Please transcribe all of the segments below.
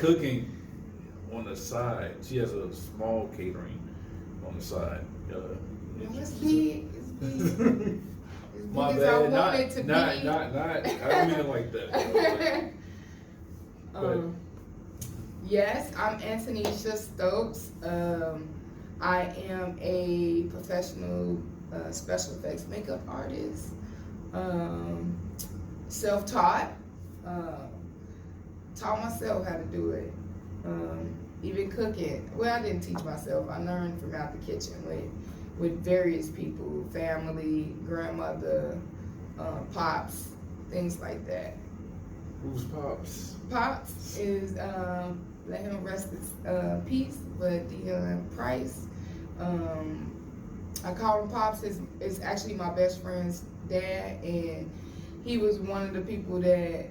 cooking on the side. She has a small catering on the side. It's big. It's big. My As bad. I want it to be. Not. I don't mean it like that. Yes, I'm Antanisha Stokes. I am a professional special effects makeup artist. Self-taught. Taught myself how to do it. Even cooking. Well, I didn't teach myself. I learned from out the kitchen with various people, family, grandmother, pops, things like that. Who's Pops? Pops is let him rest his peace, but Dion Price. I call him Pops. Is actually my best friend's dad, and he was one of the people that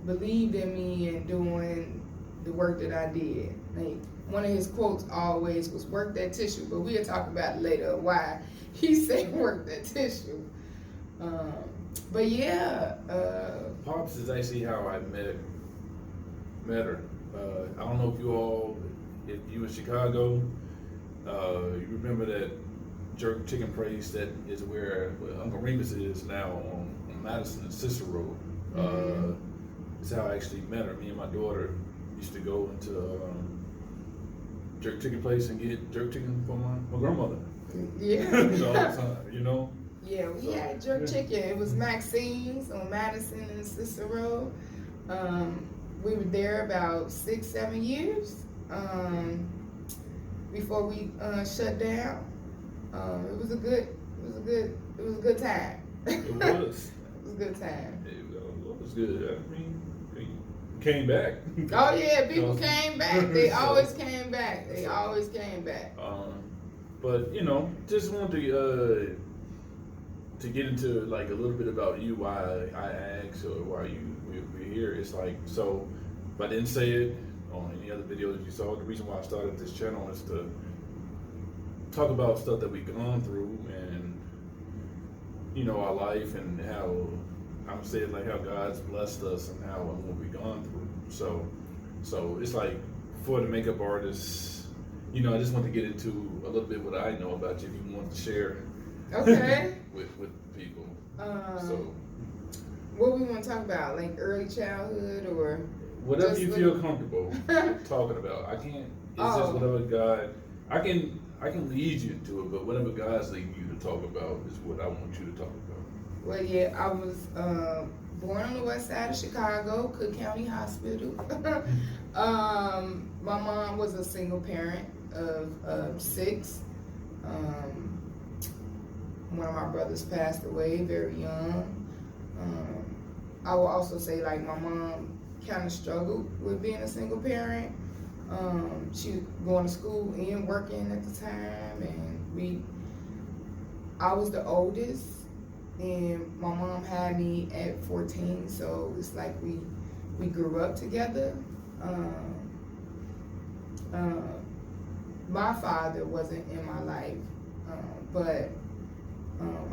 believed in me and doing the work that I did. Like, one of his quotes always was "work that tissue," but we'll talk about it later why he said "work that tissue." But yeah, Pops is actually how I met her. I don't know if you in Chicago, you remember that jerk chicken place that is where Uncle Remus is now on Madison and Cicero. It's how I actually met her. Me and my daughter used to go into jerk chicken place and get jerk chicken for my grandmother. Yeah. All the time, you know? Yeah, we had jerk chicken. It was Maxine's on Madison and Cicero. We were there about 6-7 years before we shut down. It was a good time. It was. It was a good time. It was good. I mean, we came back. Oh yeah, people came back. They always came back. They always came back. But just wanted to get into like a little bit about you, why I asked or why we're here. It's like, so if I didn't say it on any other videos you saw, the reason why I started this channel is to talk about stuff that we've gone through and our life and how I'm saying like how God's blessed us and how and what we've gone through. So it's like for the makeup artists, I just want to get into a little bit what I know about you. If you want to share, okay, with people. What we want to talk about, like early childhood or whatever you feel comfortable talking about. I can't. It's just whatever God. I can lead you into it, but whatever God's leading you to talk about is what I want you to talk about. Well, yeah, I was born on the west side of Chicago, Cook County Hospital. My mom was a single parent of 6. One of my brothers passed away very young. I will also say, like, my mom kind of struggled with being a single parent. She was going to school and working at the time, and I was the oldest, and my mom had me at 14, so it's like we grew up together. My father wasn't in my life, but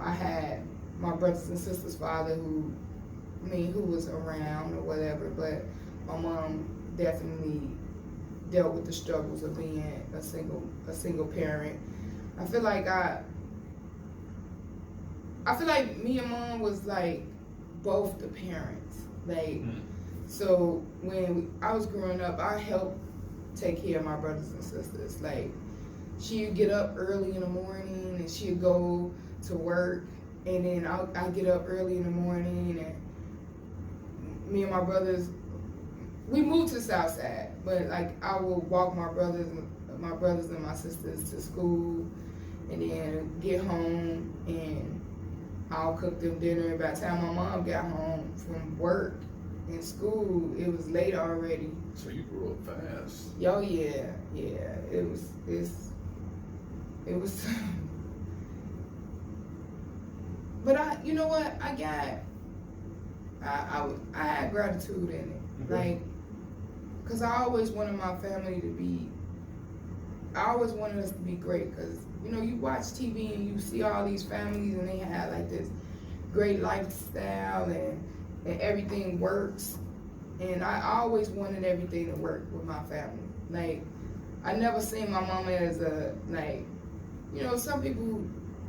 I had my brothers and sisters' father who was around or whatever, but my mom definitely dealt with the struggles of being a single parent. I feel like me and mom was like both the parents. Like, so when I was growing up, I helped take care of my brothers and sisters. Like, she'd get up early in the morning and she'd go to work, and then I'd get up early in the morning, and me and my brothers, we moved to the south side, but like I would walk my brothers and my sisters to school, and then get home and I'll cook them dinner. By the time my mom got home from work and school, it was late already. So you grew up fast. Oh yeah. It was but you know what? I had gratitude in it. Mm-hmm. Like, cause I always wanted my family to be. I always wanted us to be great. Cause you watch TV and you see all these families and they have like this great lifestyle and everything works. And I always wanted everything to work with my family. Like, I never seen my mama as a, like, you know, some people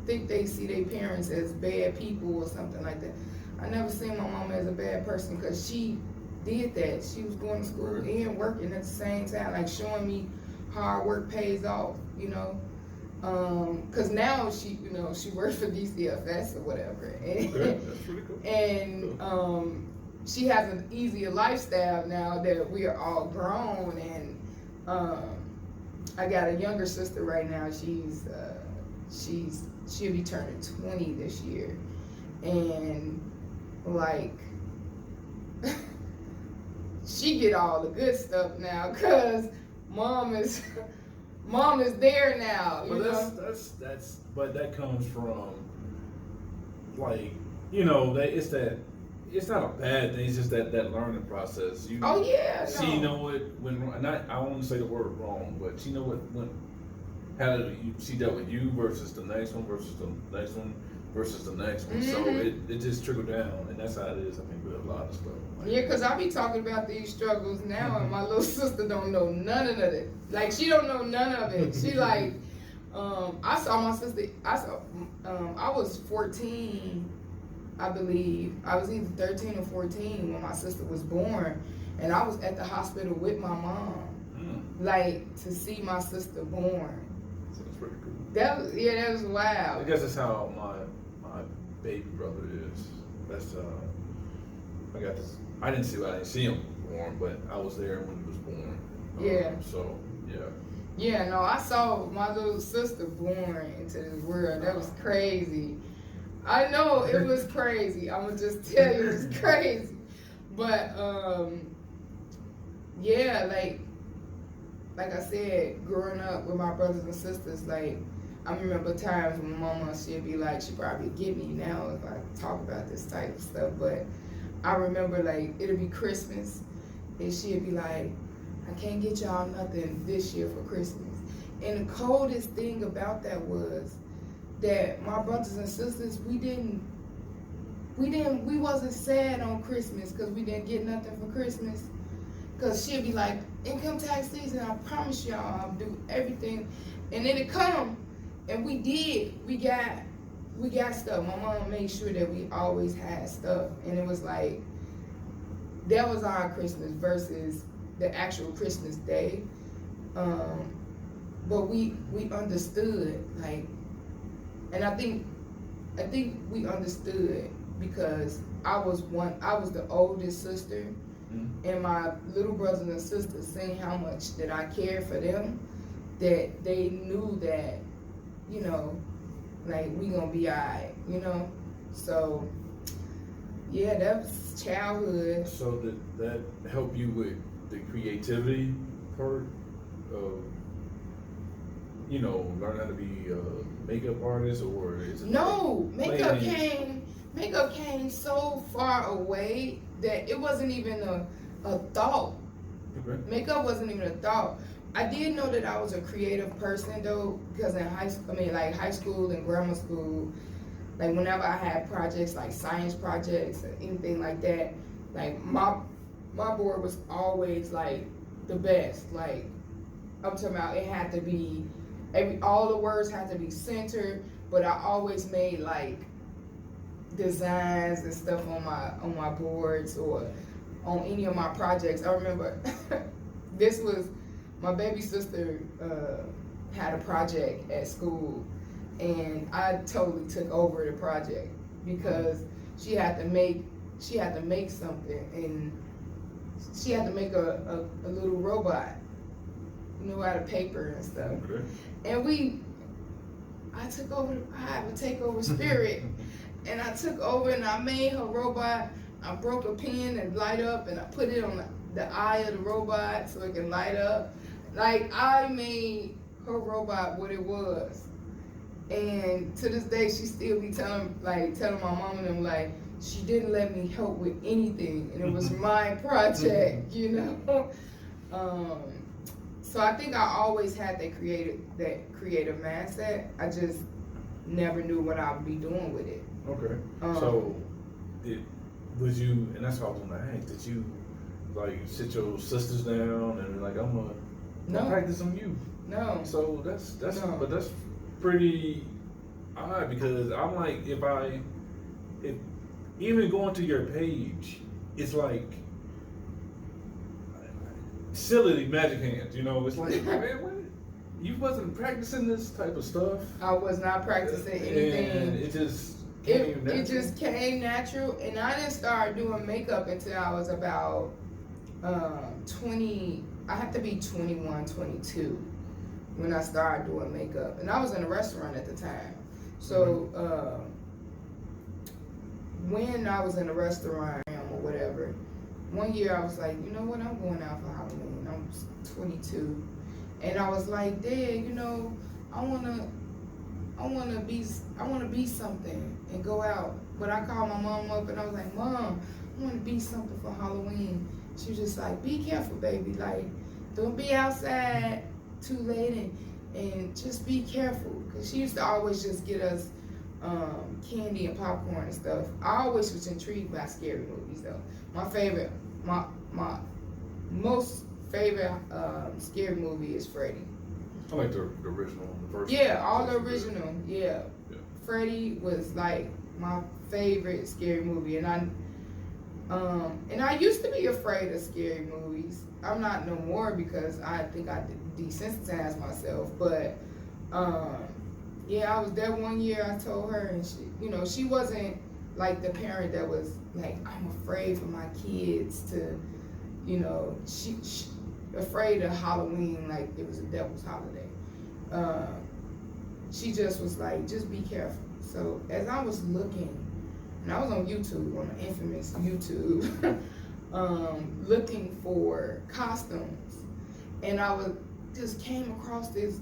think they see their parents as bad people or something like that. I never seen my mama as a bad person because she did that. She was going to school and working at the same time, like showing me hard work pays off, you know. Cause now she, you know, she works for DCFS or whatever, and That's pretty cool. and she has an easier lifestyle now that we are all grown. And I got a younger sister right now. She'll be turning 20 this year, and like she get all the good stuff now, cause mom is there now. But but that comes from, like, you know, it's not a bad thing. It's just that learning process. Oh yeah. She know what when not I won't say the word wrong, but she know what how she dealt with you versus the next one versus the next one versus the next one. So it just trickled down, and that's how it is. I think with a lot of stuff. Yeah, because I be talking about these struggles now, and my little sister don't know none of it. Like, she don't know none of it. She like, I saw my sister, I was 14, I believe. I was either 13 or 14 when my sister was born, and I was at the hospital with my mom, like, to see my sister born. So that's pretty cool. That was wild. I guess that's how my baby brother is. That's I got this. I didn't see him born, but I was there when he was born. Yeah. So yeah. Yeah, no, I saw my little sister born into this world. That was crazy. I know it was crazy. I'm gonna just tell you, it was crazy. But yeah, like I said, growing up with my brothers and sisters, like, I remember times when mama, she'd be like, she probably get me now if I talk about this type of stuff, but I remember, like, it'll be Christmas, and she'd be like, I can't get y'all nothing this year for Christmas. And the coldest thing about that was that my brothers and sisters, we wasn't sad on Christmas because we didn't get nothing for Christmas. Because she'd be like, income tax season, I promise y'all I'll do everything. And then it come, and we did. We got stuff. My mom made sure that we always had stuff. And it was like, that was our Christmas versus the actual Christmas day. But we understood, like, and I think we understood because I was the oldest sister, and my little brothers and sisters seen how much that I cared for them, that they knew that, you know, like, we gonna be alright, you know. So yeah, that was childhood. So did that help you with the creativity part of, you know, learn how to be a makeup artist, or is it? No, makeup came so far away that it wasn't even a thought. Okay. Makeup wasn't even a thought. I did know that I was a creative person though, because in high school and grammar school, like, whenever I had projects like science projects or anything like that, like, my board was always like the best. Like, I'm talking about, it had to be all the words had to be centered, but I always made like designs and stuff on my boards or on any of my projects. I remember this was my baby sister had a project at school, and I totally took over the project because she had to make something, and she had to make a little robot, you know, out of paper and stuff. Okay. And I have a takeover spirit, and I took over and I made her robot. I broke a pen and light up, and I put it on the eye of the robot so it can light up. Like, I made her robot what it was. And to this day, she still be telling my mom and them, like, she didn't let me help with anything, and it was my project, you know. So I think I always had that creative mindset. I just never knew what I would be doing with it. Okay. So was you, and that's what I was gonna ask, did you like sit your sisters down and like I'm gonna No. practice on you. No. So that's No. but that's pretty odd because I'm like if even going to your page, it's like silly magic hands, you know. It's like man, what? You wasn't practicing this type of stuff. I was not practicing anything. And it just it just came natural, and I didn't start doing makeup until I was about 20. I had to be 21, 22 when I started doing makeup, and I was in a restaurant at the time. So when I was in a restaurant or whatever, one year I was like, you know what, I'm going out for Halloween. I was 22, and I was like, Dad, you know, I wanna be something and go out. But I called my mom up and I was like, Mom, I want to be something for Halloween. She was just like, be careful, baby. Like, don't be outside too late and just be careful. Because she used to always just get us candy and popcorn and stuff. I always was intrigued by scary movies though. My most favorite scary movie is Freddy. I like the original one, the first. Yeah, all the original. Yeah. Freddy was like my favorite scary movie, and I used to be afraid of scary movies. I'm not no more because I think I desensitized myself. But yeah, I was there one year. I told her, and she wasn't like the parent that was like, I'm afraid for my kids to, she afraid of Halloween like it was a devil's holiday. She just was like, just be careful. So as I was looking, and I was on YouTube, on the infamous YouTube, looking for costumes, and just came across this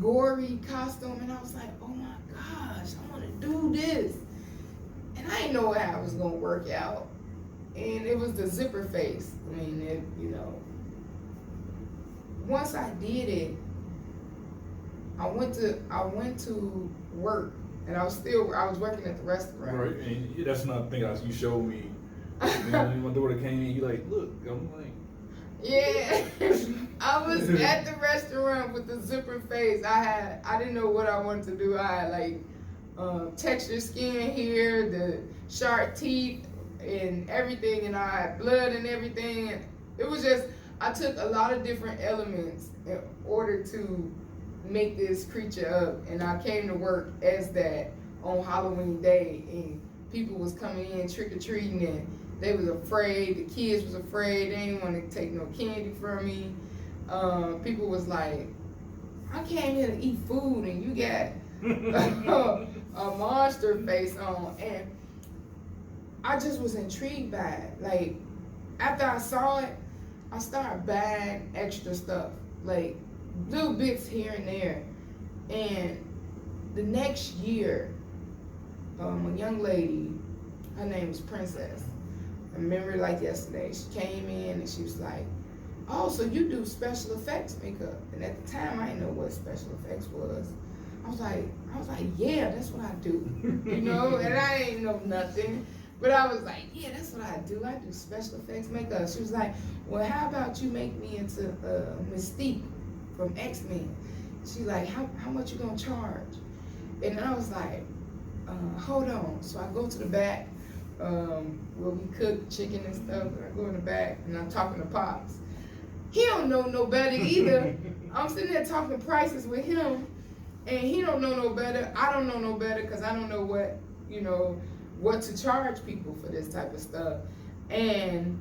gory costume, and I was like, oh my gosh, I want to do this. And I didn't know how it was going to work out. And it was the zipper face. I mean, once I did it, I went to work, and I was working at the restaurant. Right, and that's another thing you showed me. My daughter came in, you like, look, I'm like. Yeah, I was at the restaurant with the zipper face. I didn't know what I wanted to do. I had like textured skin here, the sharp teeth, and everything, and I had blood and everything. And it was just, I took a lot of different elements in order to make this creature up, and I came to work as that on Halloween day, and people was coming in trick-or-treating, and they was afraid, the kids was afraid, they didn't want to take no candy from me. People was like, I came here to eat food and you got a monster face on, and I just was intrigued by it. Like, after I saw it, I started buying extra stuff, like little bits here and there. And the next year, a young lady, her name was Princess. I remember it like yesterday. She came in and she was like, oh, so you do special effects makeup. And at the time, I didn't know what special effects was. I was like, yeah, that's what I do. And I ain't know nothing. But I was like, yeah, that's what I do. I do special effects makeup. She was like, well, how about you make me into Mystique from X-Men? She's like, how much you gonna charge? And I was like, hold on. So I go to the back where we cook chicken and stuff. And I go in the back and I'm talking to Pops. He don't know no better either. I'm sitting there talking prices with him, and he don't know no better. I don't know no better because I don't know what to charge people for this type of stuff. And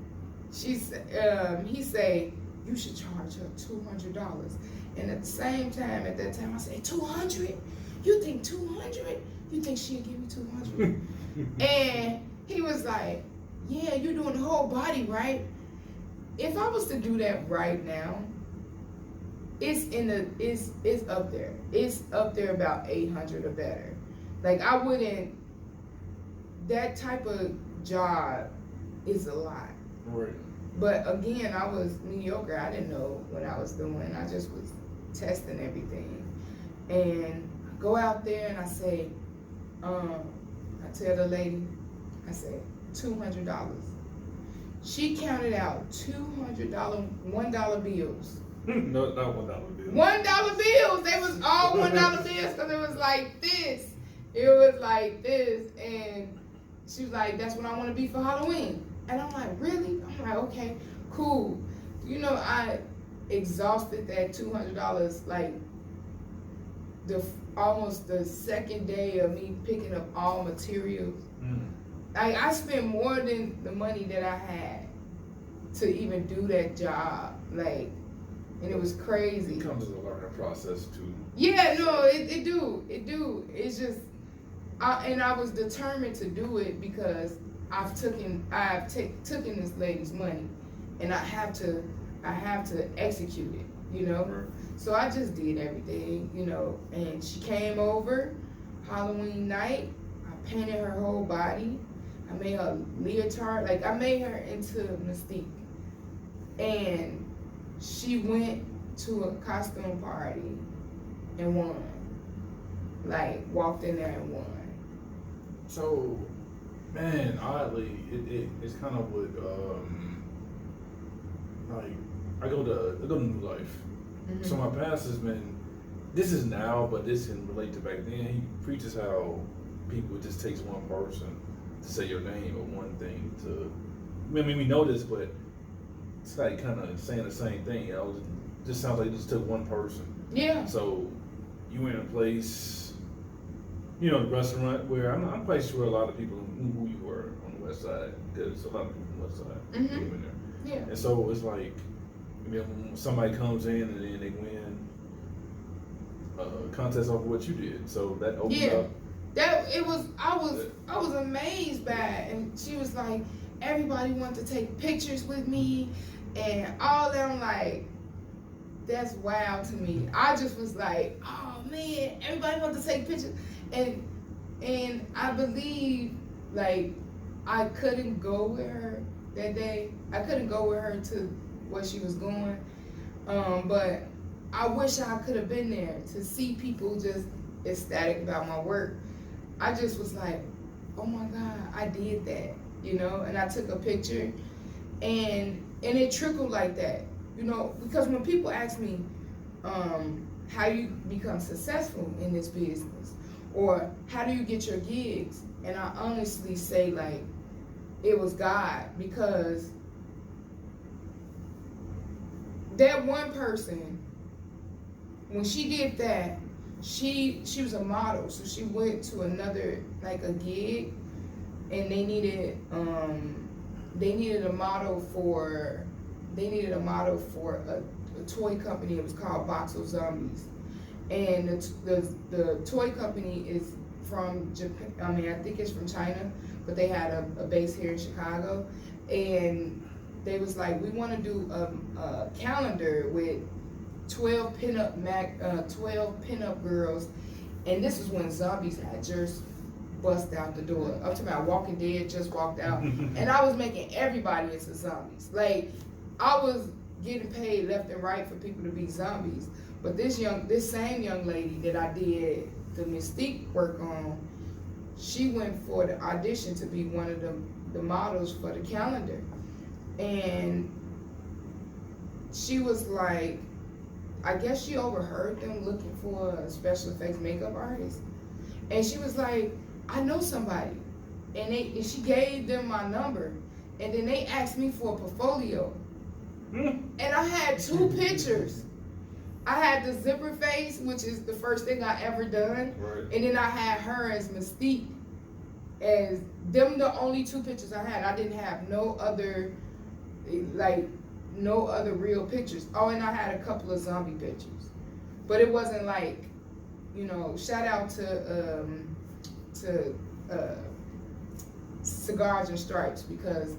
he say, you should charge her $200. And at the same time, at that time, I said, 200? You think 200? You think she'll give me 200? And he was like, yeah, you're doing the whole body, right? If I was to do that right now, it's up there. It's up there about 800 or better. Like, I wouldn't, that type of job is a lot. Right. But again, I was mediocre. I didn't know what I was doing. I just was testing everything. And I go out there and I say, I tell the lady, I say, $200. She counted out $200 $1 bills. No, not $1 bill. $1 bills. They was all $1 bills because it was like this. It was like this, and she was like, "That's what I want to be for Halloween." And I'm like, "Really?" I'm like, "Okay, cool." You know, I exhausted that $200 like almost the second day of me picking up all materials. I spent more than the money that I had to even do that job, like, and it was crazy. It comes as a learning process too. Yeah, no, it do. It's just, I was determined to do it because I've taken this lady's money, and I have to execute it, you know. Right. So I just did everything, you know. And she came over Halloween night. I painted her whole body. I made her leotard, like I made her into Mystique. And she went to a costume party and won. Like, walked in there and won. So, man, oddly, it's kind of what, like, I go to New Life. Mm-hmm. So my past has been, this is now, but this can relate to back then. He preaches how people, it just takes one person to say your name or one thing to, I mean, we know this, but it's like kind of saying the same thing. You know, it just sounds like it just took one person. Yeah. So you were in a place, you know, the restaurant where I'm quite sure a lot of people knew who you were on the West Side, because a lot of people on the West Side came in there. Yeah. And so it's like, you know, when somebody comes in and then they win a contest off of what you did, so that opened up. I was amazed by it, and she was like, everybody wanted to take pictures with me, and all that. I'm like, that's wild to me. I just was like, oh man, everybody wanted to take pictures, and I believe, like, I couldn't go with her that day. I couldn't go with her to where she was going, but I wish I could have been there to see people just ecstatic about my work. I just was like, oh my God, I did that, you know, and I took a picture, and it trickled like that, you know, because when people ask me how you become successful in this business, or how do you get your gigs, and I honestly say, like, it was God, because that one person, when she did that, she was a model, so she went to another, like, a gig, and they needed a model for a toy company. It was called Boxel Zombies, and the toy company is from Japan. I mean, I think it's from China, but they had a base here in Chicago, and they was like, we want to do a calendar with 12 pinup girls, and this is when Zombies had just bust out the door. Up to my Walking Dead just walked out, and I was making everybody into zombies. Like, I was getting paid left and right for people to be zombies. But this same young lady that I did the Mystique work on, she went for the audition to be one of the models for the calendar, and she was like, I guess she overheard them looking for a special effects makeup artist, and she was like, I know somebody, and she gave them my number, and then they asked me for a portfolio, and I had 2 pictures. I had the zipper face, which is the first thing I ever done, Right. and then I had her as Mystique. As them, the only 2 pictures I had. I didn't have no other real pictures. Oh, and I had a couple of zombie pictures, but it wasn't like, you know. Shout out to Cigars and Stripes, because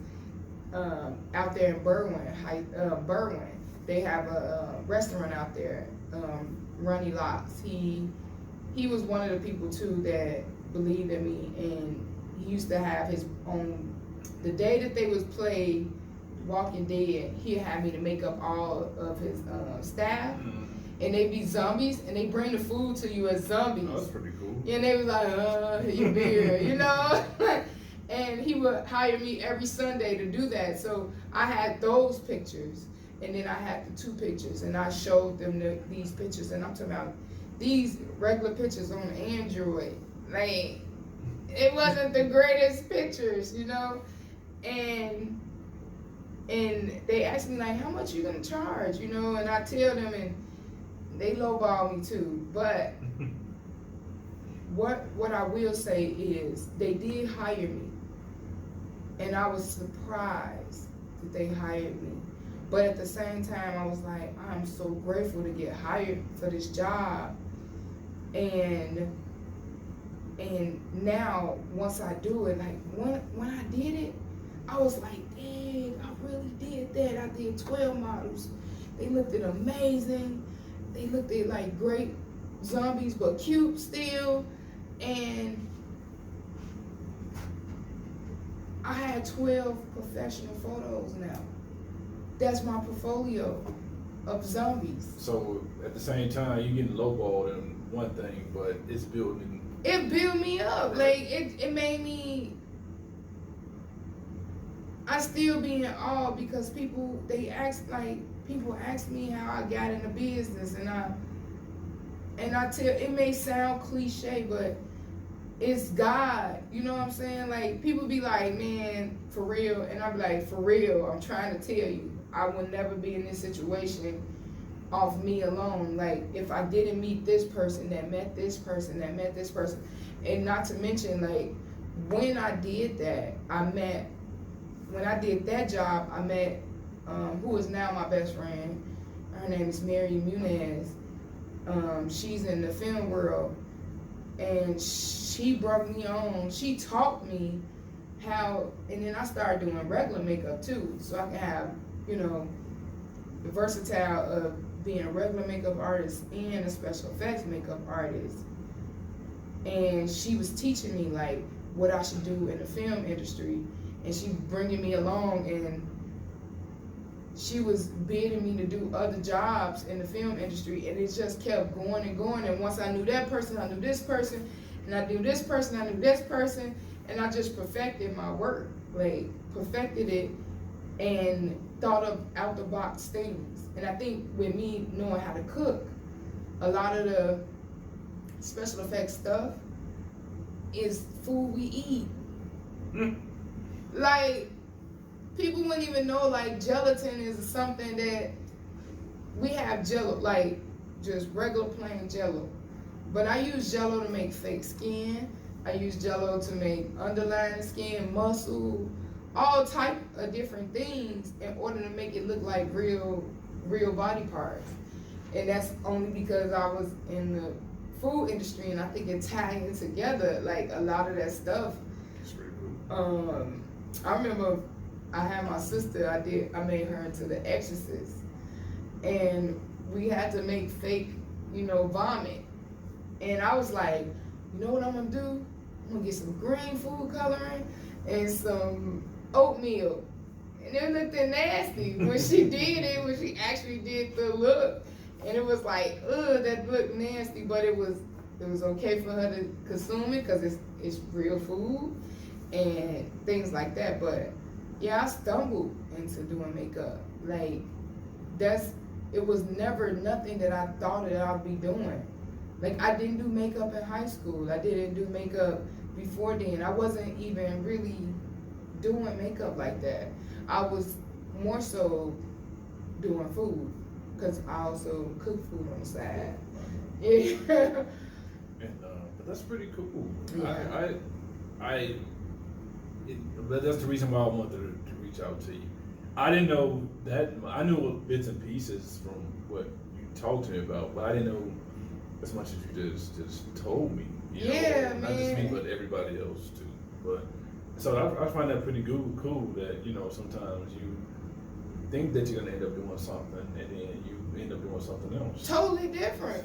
out there in Berwyn, they have a restaurant out there, Ronnie Locks. He was one of the people too that believed in me, and he used to have his own. The day that they was played Walking Dead, he had me to make up all of his staff, and they be zombies, and they bring the food to you as zombies. Oh, that's pretty cool. And they was like, you beer, you know. And he would hire me every Sunday to do that. So I had those pictures, and then I had the 2 pictures, and I showed them these pictures, and I'm talking about these regular pictures on Android. Like, it wasn't the greatest pictures, you know? And they asked me, like, how much you gonna charge, you know? And I tell them, and they lowball me too. But what I will say is they did hire me, and I was surprised that they hired me. But at the same time, I was like, I'm so grateful to get hired for this job. And now, once I do it, like when I did it, I was like, dang, I really did that. I did 12 models. They looked amazing. They looked like great zombies, but cute still. And I had 12 professional photos now. That's my portfolio of zombies. So at the same time, you getting lowballed in one thing, but it's building. It built me up. Like it made me. I still be in awe because people ask me how I got into business, and I tell, it may sound cliche, but it's God. You know what I'm saying? Like, people be like, man, for real, and I be like, for real, I'm trying to tell you, I would never be in this situation off me alone. Like, if I didn't meet this person that met this person that met this person, and not to mention, like, when I did that, when I did that job, I met who is now my best friend. Her name is Mary Munez. She's in the film world, and she brought me on. She taught me how, and then I started doing regular makeup too, so I can have, you know, the versatile of being a regular makeup artist and a special effects makeup artist. And she was teaching me like what I should do in the film industry, and she was bringing me along, and she was bidding me to do other jobs in the film industry, and it just kept going and going. And once I knew that person, I knew this person, and I knew this person, I knew this person, and I just perfected my work, like perfected it, and thought of out the box things. And I think with me knowing how to cook, a lot of the special effects stuff is food we eat. Like, people wouldn't even know, like, gelatin is something that we have Jello, like just regular plain Jello. But I use Jello to make fake skin. I use Jello to make underlying skin, muscle, all type of different things in order to make it look like real body parts. And that's only because I was in the food industry, and I think it tied in together, like a lot of that stuff. I remember I had my sister, I made her into the Exorcist, and we had to make fake, you know, vomit. And I was like, you know what I'm gonna do? I'm gonna get some green food coloring and some oatmeal. And it looked nasty when she did it, when she actually did the look. And it was like, ugh, that looked nasty, but it was okay for her to consume it because it's real food and things like that. But yeah, I stumbled into doing makeup. Like, it was never nothing that I thought that I'd be doing. Like, I didn't do makeup in high school. I didn't do makeup before then. I wasn't even really doing makeup like that. I was more so doing food, because I also cook food on the side. Yeah. But that's pretty cool. Yeah. But that's the reason why I wanted to reach out to you. I didn't know that. I knew bits and pieces from what you talked to me about, but I didn't know as much as you just told me. You know, man. Not just me, but everybody else too. But so I find that pretty cool that, you know, sometimes you think that you're gonna end up doing something, and then you end up doing something else. Totally different.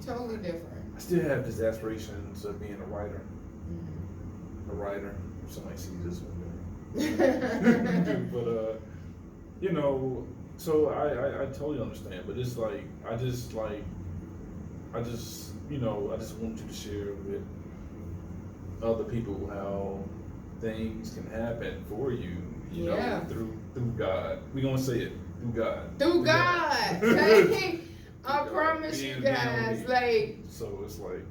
Totally different. I still have these aspirations of being a writer. Mm-hmm. A writer. Somebody sees this one. But you know, so I totally understand. But it's like I just you know, I just want you to share with other people how things can happen for you, you Yeah. know, through God. We gonna say it, through God. Through God. God. Like, I God. promise you Being guys, me. like, So it's like,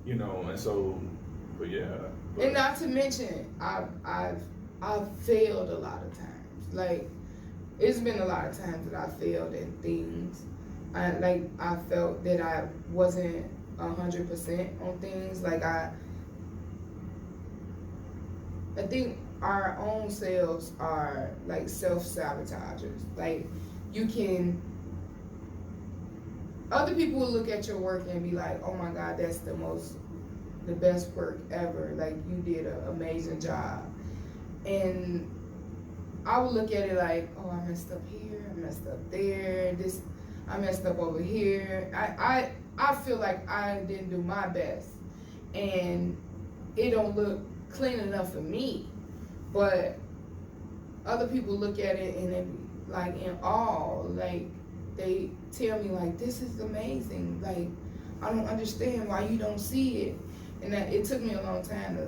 you know, and so, but yeah. But, and not to mention, I've failed a lot of times. Like, it's been a lot of times that I failed in things. I felt that I wasn't 100% on things. Like, I think our own selves are like self-sabotagers. Like, you can, other people will look at your work and be like, oh my God, that's the best work ever. Like, you did an amazing job. And I would look at it like, oh, I messed up here, I messed up there, I messed up over here. I feel like I didn't do my best. And it don't look clean enough for me. But other people look at it and they be like in awe. Like, they tell me like, this is amazing. Like, I don't understand why you don't see it. And it took me a long time to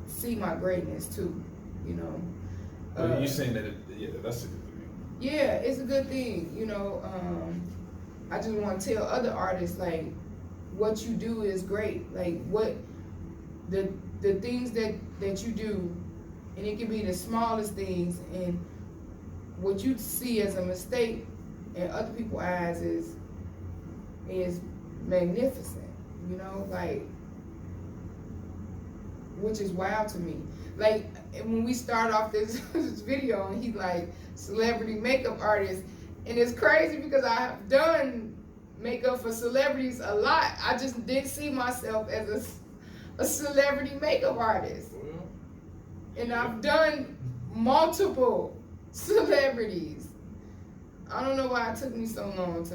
see my greatness too, you know. But you're saying that, yeah, that's a good thing. Yeah, it's a good thing, you know. I just want to tell other artists, like, what you do is great. Like, what the things that you do, and it can be the smallest things, and what you see as a mistake in other people's eyes is magnificent, you know, like, which is wild to me. Like, when we start off this video, and he's like, celebrity makeup artist, and it's crazy because I have done makeup for celebrities a lot. I just didn't see myself as a celebrity makeup artist. Well, and I've done multiple celebrities. I don't know why it took me so long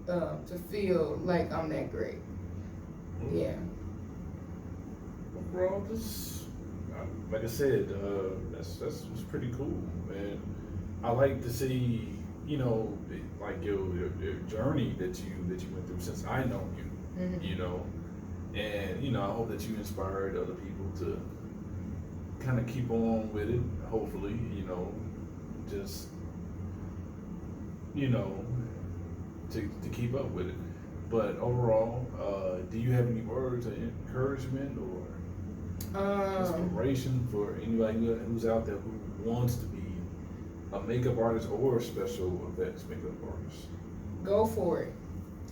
to feel like I'm that great. Yeah. Overall, this, like I said, that's pretty cool, man. I like to see, you know, like your journey that you went through since I know you, Mm-hmm. you know, and you know, I hope that you inspired other people to kind of keep on with it. Hopefully, you know, just, you know, to keep up with it. But overall, do you have any words of encouragement or inspiration for anybody who's out there who wants to be a makeup artist or a special effects makeup artist? Go for it.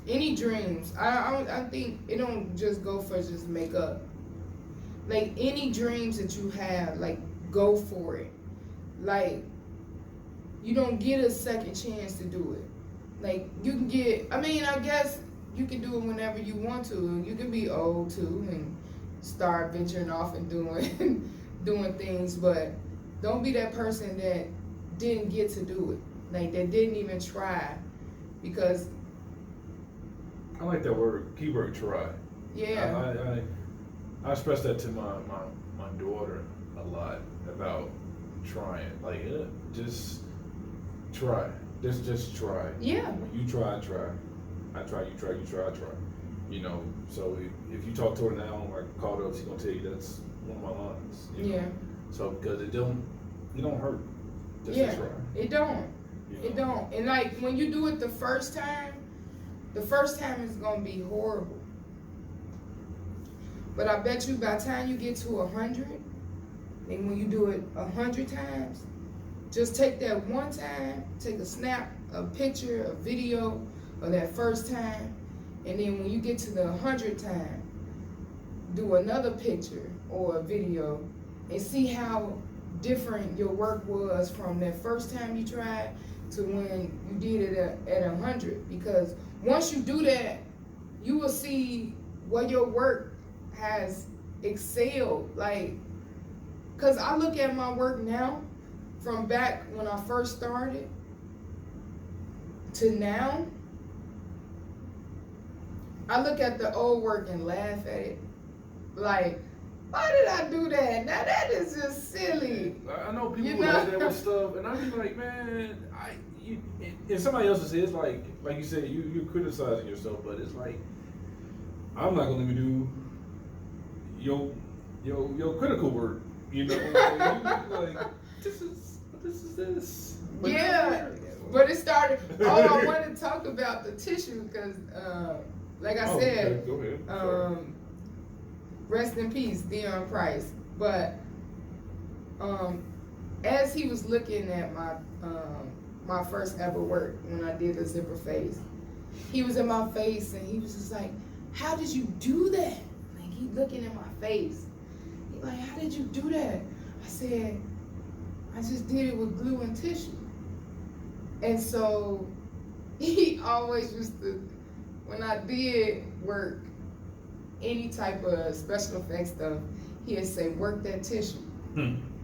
Any dreams. I think it don't just go for just makeup. Like, any dreams that you have, like, go for it. Like, you don't get a second chance to do it. Like, you can get, I mean, I guess you can do it whenever you want to. You can be old too and start venturing off and doing things, but don't be that person that didn't get to do it. Like, that didn't even try. Because I like that word, keyword try. yeah. I express that to my daughter a lot about trying. Like, just try. Just try. Yeah. When you try, I try. I try, you try, you try, I try. You know, so if you talk to her now, or call her up, she's gonna tell you that's one of my lines. You know? Yeah. So because it don't hurt. Just Yeah. to try. It don't. You know? It don't. And like, when you do it the first time is gonna be horrible. But I bet you by the time you get to 100, and when you do it 100 times, just take that one time, take a snap, a picture, a video of that first time, and then when you get to the 100th time, do another picture or a video, and see how different your work was from that first time you tried to when you did it at 100. Because once you do that, you will see where your work has excelled. Like, cause I look at my work now from back when I first started to now. I look at the old work and laugh at it. Like, why did I do that? Now that is just silly. I know people You who know? like that with stuff, and I be like, man, and somebody else says, like you said, you're criticizing yourself, but it's like, I'm not gonna even do your critical work. You know, like this is this. But Yeah, but it started. Oh, I want to talk about the tissue because, like I said, okay. Go ahead. Rest in peace, Dion Price. But as he was looking at my first ever work when I did the zipper face, he was in my face and he was just like, "How did you do that?" Like he looking in my face. He like, "How did you do that?" I said, "I just did it with glue and tissue." And so he always used to, when I did work, any type of special effects stuff, he'd say, "Work that tissue."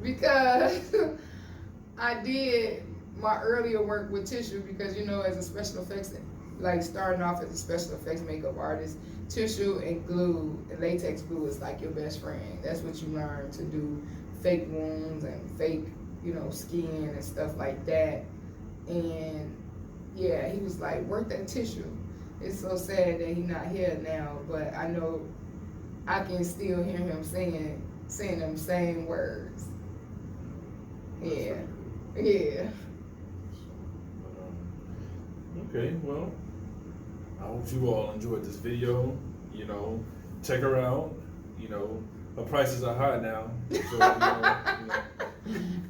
Because I did my earlier work with tissue because, you know, as a special effects, like starting off as a special effects makeup artist, tissue and glue, and latex glue is like your best friend. That's what you learn to do fake wounds and fake, you know, skin and stuff like that. And yeah, he was like, "Work that tissue." It's so sad that he's not here now, but I know I can still hear him saying them same words. Yeah. Yeah. Okay, well, I hope you all enjoyed this video. You know, check her out. You know, her prices are high now. So,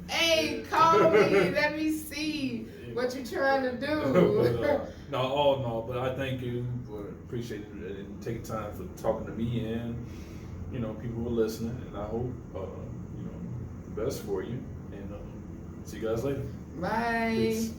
Hey, call me. Let me see what you're trying to do. But I thank you for appreciating it and taking time for talking to me and, you know, people who are listening. And I hope, you know, the best for you. And see you guys later. Bye. Peace.